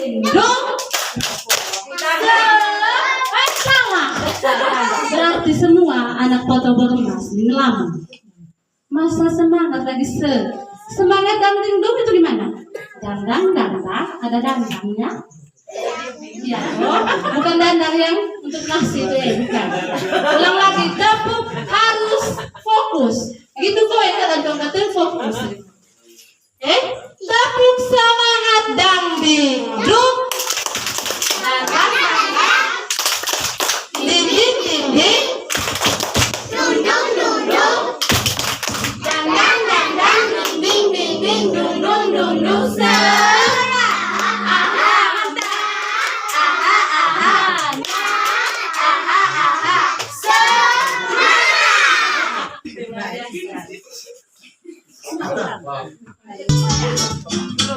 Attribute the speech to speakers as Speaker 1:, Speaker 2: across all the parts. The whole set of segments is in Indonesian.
Speaker 1: Dong. Salah. Berarti semua anak foto bermas ini lama. Masa semangat lagi semangat dangding dong itu gimana? Dandang, ada dandangnya. Ya, bukan dandang yang untuk nasi itu ya, bukan. Ulang lagi, dapuk harus fokus. Gitu kok ya kata dong fokus. Dapuk semangat dangding dong.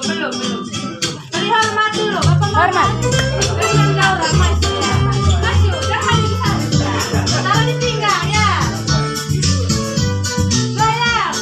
Speaker 1: Belum. Beri hormat dulu, Bapak hormat. Masih udah hari di sana. Taruh di pinggang ya. Goyang.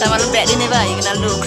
Speaker 2: Sama lembek ini Pak, yang kenal dulu.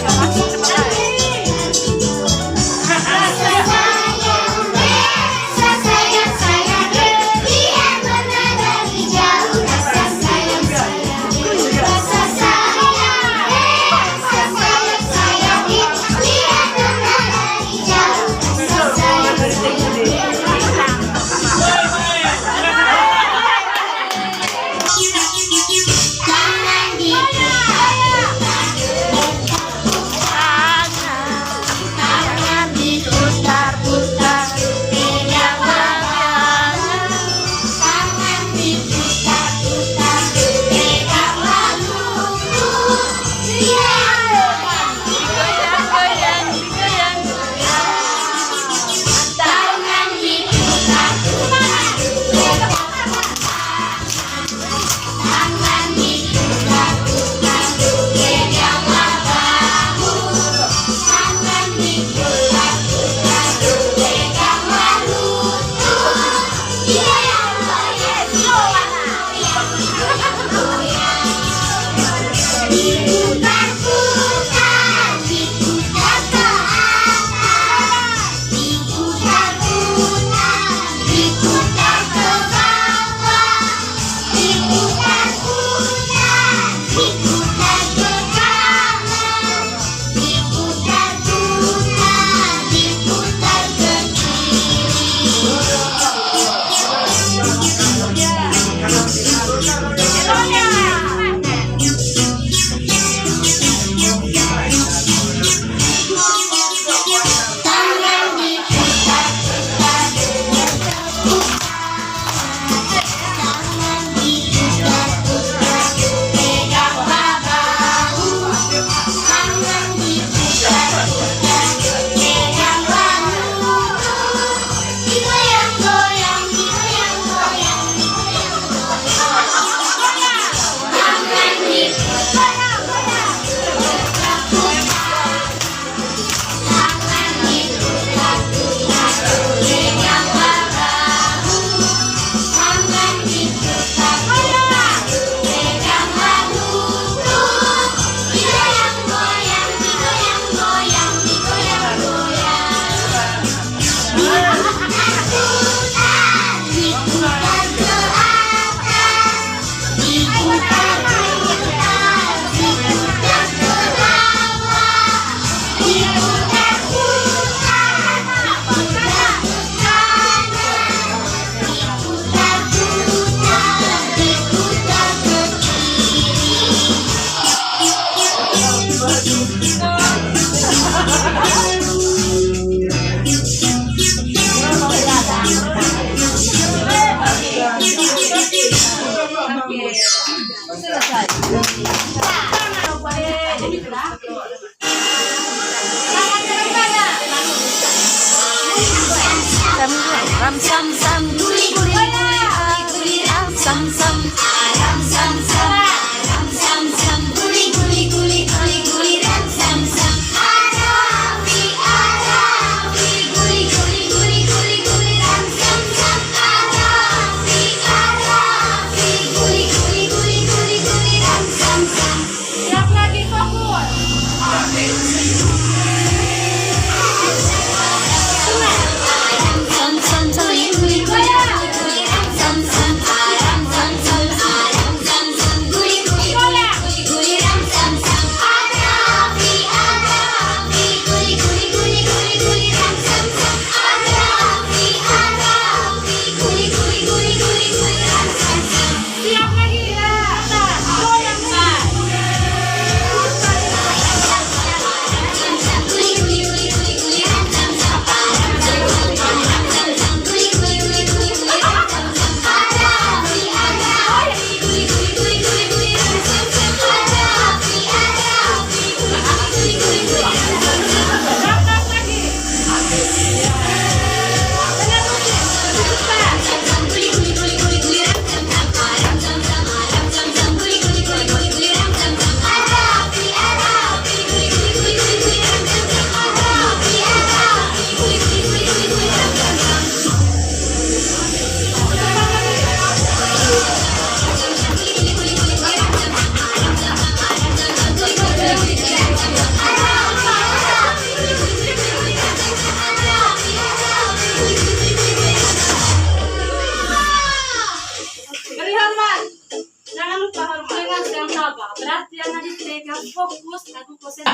Speaker 3: fokus aku proses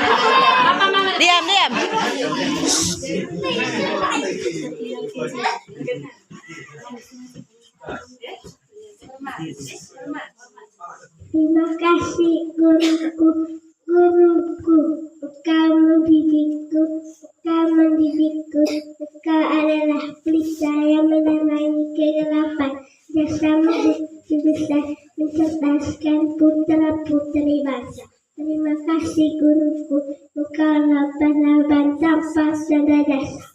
Speaker 2: Diam, diam.
Speaker 4: Terima kasih guruku, guruku, engkau mendidikku, engkau adalah pelita yang menerangi kegelapan, jasamu bisa mencerdaskan putra-putri bangsa. Terima kasih guruku, engkau laban-laban tanpa sadar.